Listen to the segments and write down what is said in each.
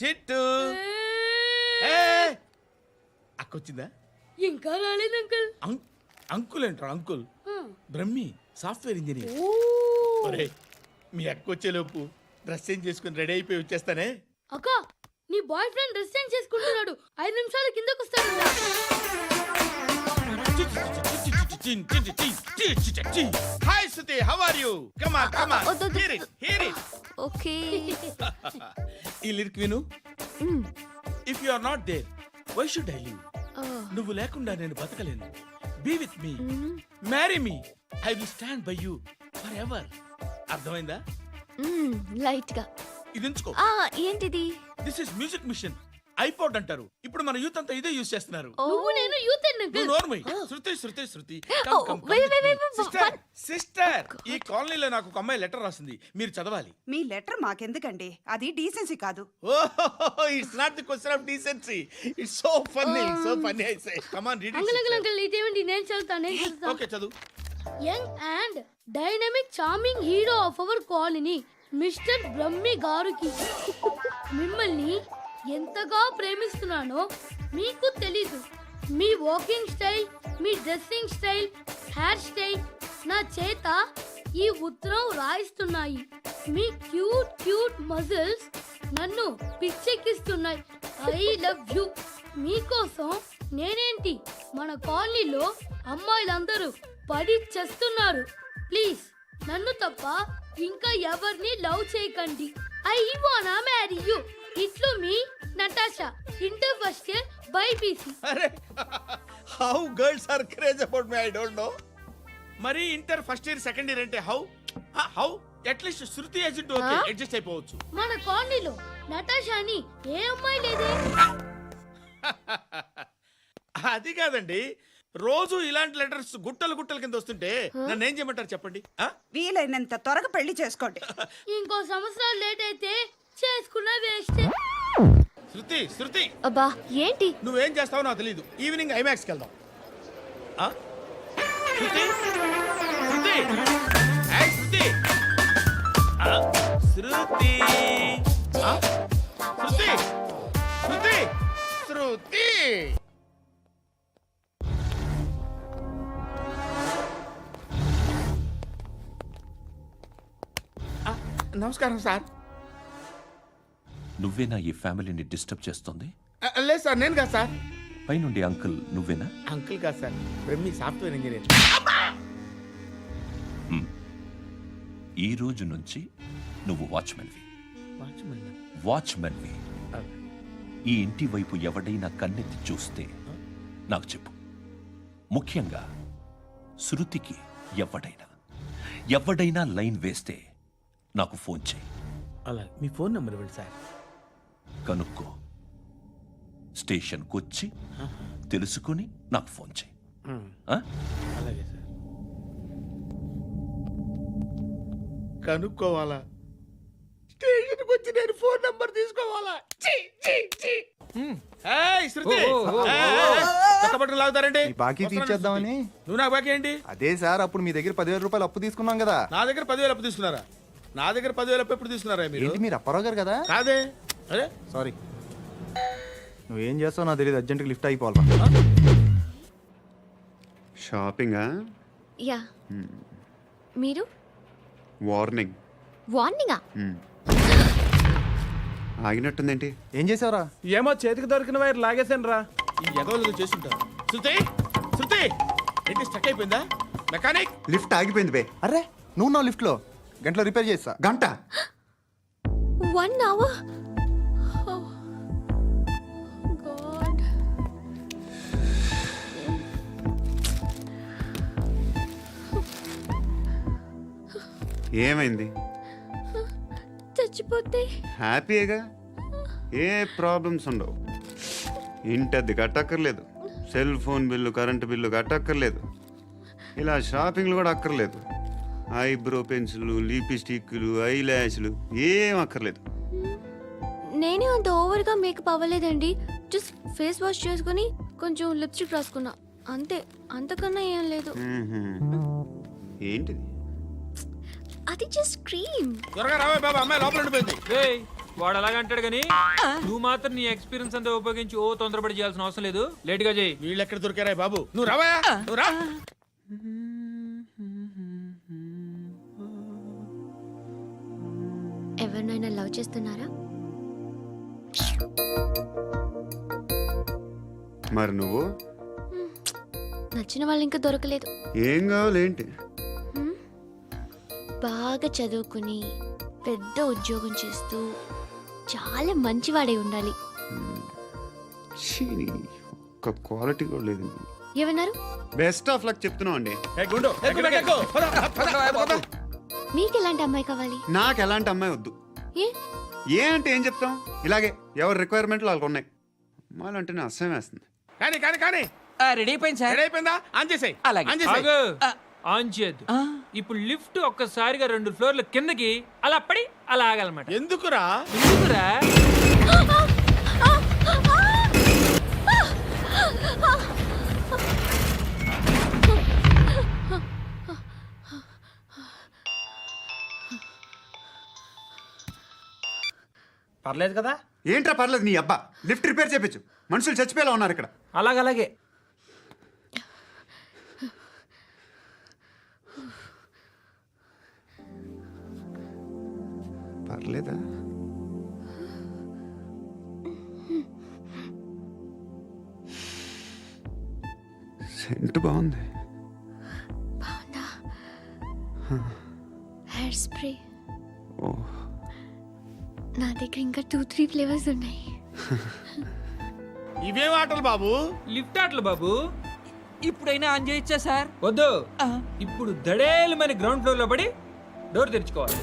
చిట్టు అక్కొచ్చిందా? ఇంకా రాలేదు అంకుల్. అంకుల్ ఏంట్రా అంకుల్? Brahmi software engineer. ఒరే మీ అక్కొచ్చేలోపు డ్రెస్ చేంజ్ చేసుకుని రెడీ అయిపోయి వచ్చేస్తానే. అక్క నీ బాయ్ ఫ్రెండ్ డ్రెస్ చేంజ్ చేసుకుంటున్నాడు, 5 నిమిషాలు కిందకు వస్తాడు. Hi Suthi, how are you? Come on come on, hear it. Okay. ఈ లిరిక్ విను. If you are not there why should I live? నువ్వు లేకుండా నేను బతకలేను. Be with me, marry me, I will stand by you forever. అర్థమైందా? Light గా. ఇది ఉంచుకో. ఏంటిది? This is music machine. IPod అంటారు. ఇప్పుడు మన యూత్ అంతా ఇదే యూస్ చేస్తున్నారు. నువ్వు నేను యూత్ అంకుల్. నోర్మై. శృతి శృతి శృతి. సిస్టర్, ఈ కాలనీలో నాకు ఒక అమ్మాయి లెటర్ రాసింది, మీరు చదవాలి. మీ లెటర్ మాకెందుకండి, అది డీసెన్సీ కాదు. Oh, it's not the question of decency, it's so funny, so funny. I say come on read it. Uncle ఇదేంటి? నేను చదువుతాను. ఓకే చదువు. Young and dynamic charming hero of our colony mister Brahmi గారికి మిమ్మల్ని ఎంతగా ప్రేమిస్తున్నానో మీకు తెలీదు. మీ వాకింగ్ స్టైల్, మీ డ్రెస్సింగ్ స్టైల్, హెయిర్ స్టైల్ నా చేత ఈ ఉత్తరం రాయిస్తున్నాయి. మీ క్యూట్ క్యూట్ మజిల్స్ నన్ను పిచ్చెక్కిస్తున్నాయి. I love you. మీకోసం నేనేంటి, మన కాలనీలో అమ్మాయిలందరూ పడి చేస్తున్నారు. ప్లీజ్ నన్ను తప్ప ఇంకా ఎవరిని లవ్ చేయకండి. ఐ వానా మ్యారీ యూ. ఇట్లు మీ Natasha, inter first year BiPC. అరే how girls are craze about me, I don't know. మరి inter first year second year అంటే how how at least Shruti agent okay adjust అయిపోవచ్చు. మన కాలనీలో నటాషా అని ఏ అమ్మాయి లేదే. అది కాదండి, రోజు ఇలాంటి లెటర్స్ గుట్టలు గుట్టల కింద వస్తుంటే నన్ను ఏం చేయమంటారు చెప్పండి? వీలైనంత త్వరగా పెళ్లి చేసుకోండి. ఇంకో సంవత్సరాలు లేట్ అయితే చేసుకున్న వేస్ట్. శృతి శృతి, అబ్బా ఏంటి? నువ్వేం చేస్తావో నాకు తెలియదు. ఈవినింగ్ ఐమాక్స్కి వెళ్దాం. శృతి శృతి శృతి శృతి శృతి శృతి శృతి. నమస్కారం సార్. నువ్వేనా ఈ ఫ్యామిలీని డిస్టర్బ్ చేస్తుంది? లేదు సార్, నేను కాదు సార్. పైనుండి అంకుల్ నువ్వేనా? అంకుల్ కాదు సార్, బ్రహ్మి సాఫ్ట్వేర్ ఇంజనీర్. ఈ రోజు నుంచి నువ్వు వాచ్మెన్వి. ఈ ఇంటి వైపు ఎవడైనా కన్నెత్తి చూస్తే నాకు చెప్పు. ముఖ్యంగా శృతికి ఎవడైనా లైన్ వేస్తే నాకు ఫోన్ చేయి. అలా మీ ఫోన్ నెంబర్ ఇవ్వండి సార్. కనుక్కో, స్టేషన్కి వచ్చి తెలుసుకుని నాకు ఫోన్ చేయి. అలాగే సార్. కనుక్కోవాలా? స్టేషన్కి వచ్చి నేను ఫోన్ నంబర్ తీసుకోవాలా? శృతి పక్కపట్టుకు లాగుతారండి. బాకీ తీర్చేద్దామని. నువ్వు నాకు బాకీ ఏంటి? అదే సార్, అప్పుడు మీ దగ్గర 10,000 రూపాయలు అప్పు తీసుకున్నాం కదా. నా దగ్గర 10,000 అప్పు తీసుకున్నారా? నా దగ్గర 10,000 అప్పు ఎప్పుడు తీసుకున్నారా మీరు? ఏంటి మీరు అప్పారావు గారు కదా? కాదే. అరే సారీ, నువ్వేం చేస్తావు నాకు తెలియదు. అర్జెంట్గా లిఫ్ట్ అయిపోవాలి. షాపింగా? యా. మీరు? వార్నింగా? ఆగినట్టుందేంటి? ఏం చేసావురా? ఏమో చేతికి దొరికిన వైర్ లాగేసాను రా. ఈ ఎగవలు చేస్తుంటారు. శృతి శృతి ఏంటి స్టక్ అయిపోయిందా? మెకానిక్ లిఫ్ట్ ఆగిపోయింది బే. అరే నువ్వు నా లిఫ్ట్లో గంటలో రిపేర్ చేస్తా. గంట? 1 hour? God. ఏమైంది? చచ్చిపోతే హ్యాపీగా, ఏ ప్రాబ్లమ్స్ ఉండవు. ఇంటి అద్దె కట్టక్కర్లేదు, cell phone bill, current bill కట్టక్కర్లేదు, ఇలా షాపింగ్లు కూడా అక్కర్లేదు. ఐబ్రో పెన్సిల్లు, లిప్స్టిక్లు, ఐ ల్యాష్లు ఏం అక్కర్లేదు. నేనే అంత ఓవర్గా మేకప్ అవ్వలేదండి. జస్ట్ ఫేస్ వాష్ చేసుకుని కొంచెం లిప్స్టిక్ రాసుకున్నా అంతే, అంతకన్నా ఏం లేదు. ఏంటిది? అది జస్ట్ క్రీమ్. త్వరగా రావే బాబా, అమ్మాయి లోపల ఉండిపోయింది. వాడు అలాగంటాడు కానీ నువ్వు మాత్రం నీ ఎక్స్పీరియన్స్ అంతా ఉపయోగించి ఓ తొందరపడి చేయాల్సిన అవసరం లేదు లేట్ గా చేయి. వీళ్ళు ఎక్కడ దొరికారా బాబు? నువ్వు రావా, నువ్వు రా. ఎవరినైనా లవ్ చేస్తున్నారా? మరి నువ్వు నచ్చిన వాళ్ళు ఇంకా దొరకలేదు. ఏం కావాలి ఏంటి? బాగా చదువుకుని పెద్ద ఉద్యోగం చేస్తూ చాలా మంచివాడై ఉండాలి. ఛీ, ఒక్క క్వాలిటీ కూడా లేదు. ఏమన్నారు? బెస్ట్ ఆఫ్ లక్ చెప్తున్నావు అండి. ఏ గుండు, ఎక్కు, ఎక్కు. పద, పద, పద. మీకు ఎలాంటి అమ్మాయి కావాలి? నాకు ఎలాంటి అమ్మాయి వద్దు. ఏ ఏ అంటే ఏం చెప్తాం, ఇలాగే ఎవరి రిక్వైర్మెంట్లు వాళ్ళకు ఉన్నాయి. అమ్మాయిలు అంటేనే అసహ్యం వేస్తుంది. కానీ కానీ కానీ రెడీ అయిపోయింది సార్. రెడీ అయిపోయిందా? ఆన్ చేసేయ్. అలాగే. ఆన్ చేసేయ్. ఆగు. ఆన్ చేయద్దు. ఇప్పుడు లిఫ్ట్ ఒక్కసారిగా 2 ఫ్లోర్ల కిందకి అలా పడి అలా ఆగాలన్నమాట. ఎందుకురా? ఎందుకురా? పర్లేదు కదా? ఏంట్రా పర్లేదు నీ అబ్బా. లిఫ్ట్ రిపేర్ చేయించు. మనుషులు చచ్చిపోయేలా ఉన్నారు ఇక్కడ. అలాగలాగే. పర్లేదా? సెంట్ బాగుంది. బాగుందా? హెయిర్ స్ప్రే ఓ, నా దగ్గర ఇంకా 2-3 ఫ్లేవర్స్ ఉన్నాయి. ఇవేం ఆటలు బాబు? లిఫ్ట్ ఆటలు బాబు. ఇప్పుడైనా ఆన్ చేయొచ్చా సార్? వద్దు. ఇప్పుడు దడేలు మన గ్రౌండ్ ఫ్లోర్ లో పడి డోర్ తెరుచుకోవాలి.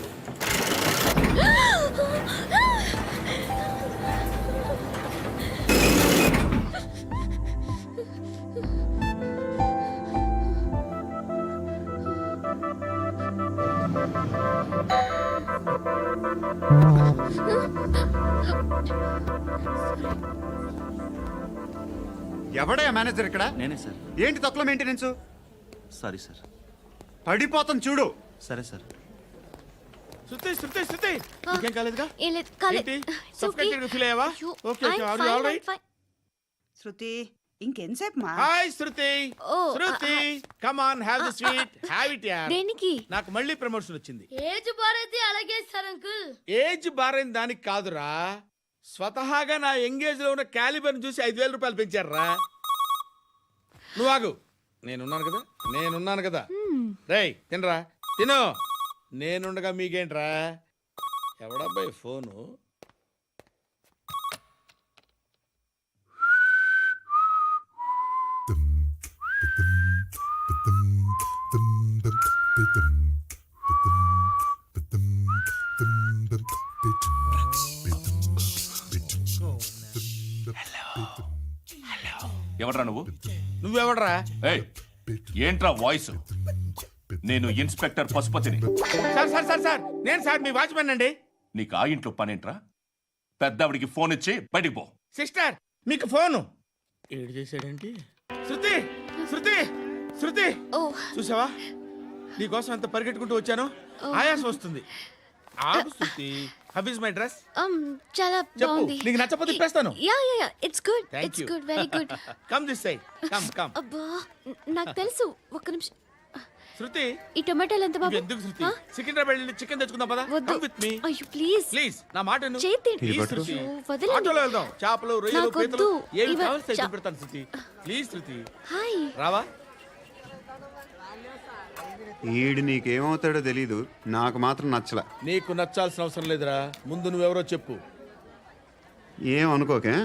ఎవడయ్యా మేనేజర్ ఇక్కడ? నేనే సార్. ఏంటి తక్కువ మెయింటెనెన్స్? Sorry sir. పడిపోతాం చూడు. సరే సార్. శృతి, శృతి, శృతి. నీకేం కాలేదుగా? ఏం లేదు, కాలేదు. ఏంటి? It's okay. Suffocated గా feel అయ్యావా? అయ్యో, Okay, okay. I'm Are you fine, all right? I'm fine. శృతి ఇంకెంతసేపు మా? Hi Shruti. Oh, Shruti, come on, have the sweet. Have it యార్. దేనికి? నాకు మళ్ళీ ప్రమోషన్ వచ్చింది. ఏజ్ బారైతే అలాగే సార్ అంకుల్. ఏజ్ బారైన దానికి కాదురా, స్వతహాగా నా ఎంగేజ్ లో ఉన్న క్యాలిబర్ చూసి 5,000 రూపాయలు పెంచారురా. నువ్వు ఆగు, నేనున్నాను కదా. రేయ్ తినరా, తిను. నేనుండగా మీకేంట్రా? ఎవడబ్బాయి ఫోను? ఎవడ్రా నువ్వు? నువ్వెవడరా? ఏయ్, ఏంట్రా వాయిస్? నేను ఇన్స్పెక్టర్ పశుపతిని. సార్ నేను సార్ మీ వాచ్మెన్ అండి. నీకు ఆ ఇంట్లో పనేంట్రా? పెద్దవిడికి ఫోన్ ఇచ్చి బయటికి పో. సిస్టర్ మీకు ఫోను. ఏడు చేశాడేంటి? శృతి, శృతి, శృతి, ఓ, చూసావా నీకోసం ఎంత పరిగెట్టుకుంటూ వచ్చాను. ఆయాసం వస్తుంది. ఆగు Shruti. How is my dress? చాలా చెప్పు. బాగుంది. నీకు నచ్చకపోతే తిప్పేస్తాను. Yeah it's good. Thank it's you. Good, very good. Come this side. Come. అబ్బా, నాకు తెలుసు. ఒక్క నిమిషం. శృతి, ఈ టొమాటోలు ఎంత బాబు? ఎందుకు శృతి? ఆ? సికింద్రాబాద్ వెళ్ళి చికెన్ తెచ్చుకుందాం పదా. వద్దు. కమ్ విత్ మీ అయ్యో ప్లీజ్. ప్లీజ్. నా మాట విను. చేతి Please, శృతి. వదలండి. ఆటోలో వెళ్దాం. చేపలు, రొయ్యలు, నాకొద్దు. పీతలు ఏమి ఇవ- కావాలి చా- పెడతాను శృతి. Please Shruti. హాయ్. రావా? ఈడు నీకేమవుతాడో తెలీదు, నాకు మాత్రం నచ్చలా. నీకు నచ్చాల్సిన అవసరం లేదురా. ముందు నువ్వెవరో చెప్పు. ఏం అనుకోకే.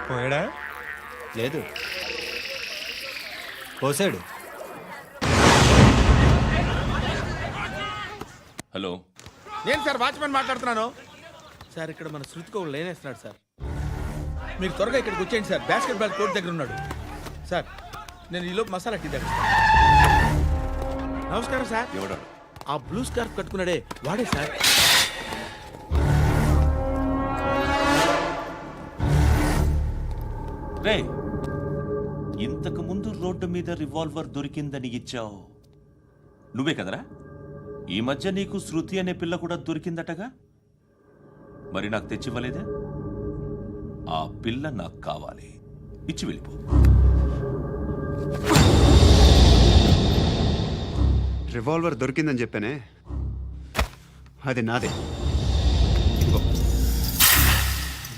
పోయాడా? లేదు, పోసాడు. హలో, నేను సార్ వాచ్మెన్ మాట్లాడుతున్నాను. సార్ ఇక్కడ మన శృతికి ఒక లేనేస్తున్నాడు సార్. మీరు త్వరగా ఇక్కడికి వచ్చేయండి సార్. బాస్కెట్ బాల్ కోర్ట్ దగ్గర ఉన్నాడు సార్. నేను ఈలోపు మసాలా టీ దగ్గర. నమస్కారం సార్. ఎవడా? ఆ బ్లూ స్కార్ఫ్ కట్టుకున్నాడే వాడే సార్. రేయ్, ఇంతకు ముందు రోడ్డు మీద రివాల్వర్ దొరికిందని ఇచ్చావు నువ్వే కదరా? ఈ మధ్య నీకు శృతి అనే పిల్ల కూడా దొరికిందటగా? మరి నాకు తెచ్చివ్వలేదే? ఆ పిల్ల నాకు కావాలి, ఇచ్చి వెళ్ళిపో. రివాల్వర్ దొరికిందని చెప్పానే, అది నాదే. ఇదిగో,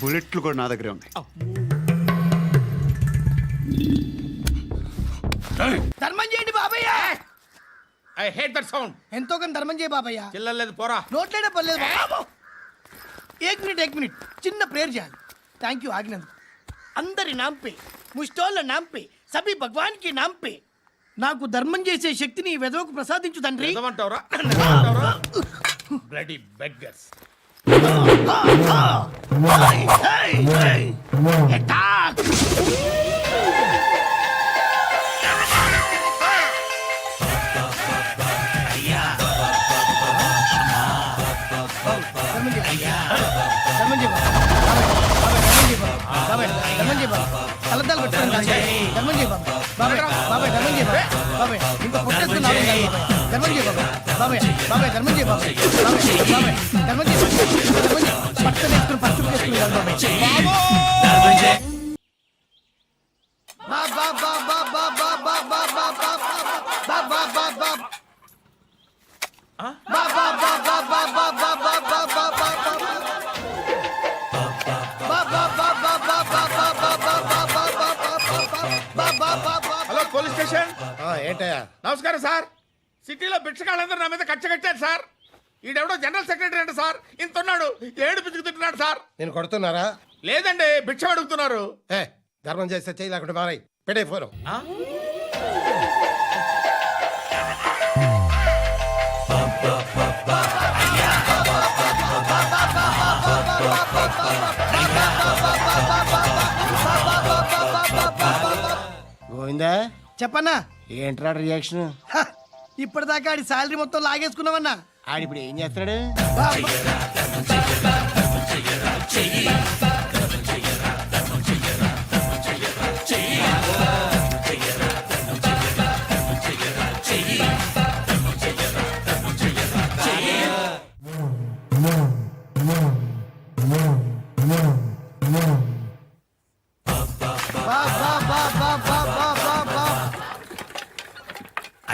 బుల్లెట్లు కూడా నా దగ్గరే ఉన్నాయి. ధర్మం చేయండి బాబయ్య. I hate that sound. ఎంతో కొంత ధర్మం చేయ బాబయ్య. చిల్లలేదు పోరా. నోట్లేనే పర్లేదు బాబు. ఏక్ మినిట్ చిన్న ప్రేయర్ చేయాలి. థ్యాంక్ యూ ఆగినందుకు. అందరి నామ్ పే, ముష్టోళ్ళ నామ్ పే, సభీ భగవాన్ కి నామ్ పే నాకు ధర్మం చేసే శక్తిని ఈ వెధవకు ప్రసాదించు తండ్రి. ఏమంటావురా? Bloody beggars. కలద్దాలు పెట్టుకోండి. ధర్మం చేయ బాబా. బాబాయ్ ధర్మం చేయ బాబాయ్. ఇంకా పుట్టేస్తున్నావు ధర్మం చేయ బాబాయ్. ధర్మం చేయ బాబాయ్. ధర్మం చేయ పట్టు వేసుకుని పట్టు వేసుకుని హలో పోలీస్ స్టేషన్. ఏంటయ్యా? నమస్కారం సార్. సిటీలో భిక్షగాళ్ళందరూ నా మీద కట్ట కట్టారు సార్. ఈడెవడో జనరల్ సెక్రటరీ అంట సార్. ఇంత ఉన్నాడు, ఏడు పిచ్చుకు తింటున్నాడు సార్. నేను కొడుతున్నారా? లేదండి, భిక్ష అడుగుతున్నారు. ధర్మం చేస్తే చేయి లేకుండా మారాయి. పెట్టే ఫోన్. గోవిందా చెప్పన్నా. ఏంట్రా రియాక్షన్? ఇప్పటిదాకా ఆడి శాలరీ మొత్తం లాగేసుకున్నావన్నా. ఆడిప్పుడు ఏం చేస్తున్నాడు?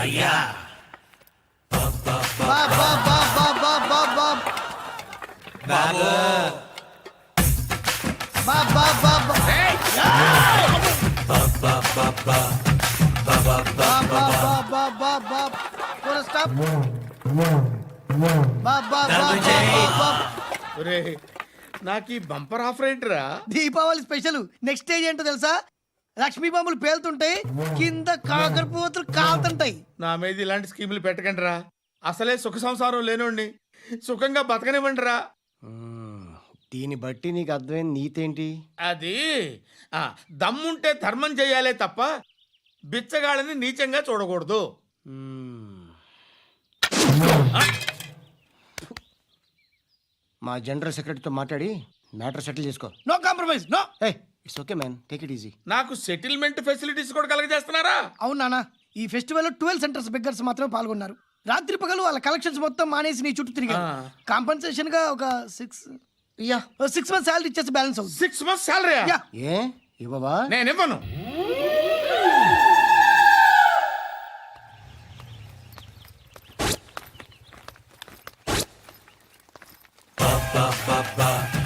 అయ్యా నాకు ఈ బంపర్ ఆఫర్ ఏంటిరా? దీపావళి స్పెషల్. నెక్స్ట్ స్టేజ్ ఏంటో తెలుసా? లక్ష్మీ బాంబులు పేలుతుంటాయి, కింద కాకరపువ్వుతులు కాలుతుంటాయి. నా మీద ఇలాంటి స్కీములు పెట్టకండి రా. అసలే సుఖ సంసారం లేనోడిని సుఖంగా బతకనివ్వండి రా. దీన్ని బట్టి నీకు అర్థమైన నీతేంటి? అది దమ్ముంటే ధర్మం చేయాలే తప్ప బిచ్చగాళ్ళని నీచంగా చూడకూడదు. మా జనరల్ సెక్రటరీతో మాట్లాడి మ్యాటర్ సెటిల్ చేసుకో. No compromise. No. It's okay man, take it easy. నాకు సెటిల్మెంట్ ఫెసిలిటీస్ కూడా కలగజేస్తున్నారా? అవును నాన్న. ఈ ఫెస్టివల్ 12 సెంటర్స్ బెగ్గర్స్ మాత్రమే పాల్గొన్నారు. రాత్రి పగలు వాళ్ళ కలెక్షన్స్ మొత్తం మానేసి నీ చుట్టూ తిరిగారు. కాంపన్సేషన్ గా ఒక 6 మంత్స్ సాలరీ ఇచ్చేసి బ్యాలెన్స్ అవుతుంది. 6 months సాలరీ? ఏ ఇవ్వవా? నేను ఇవ్వను.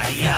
అయ్యా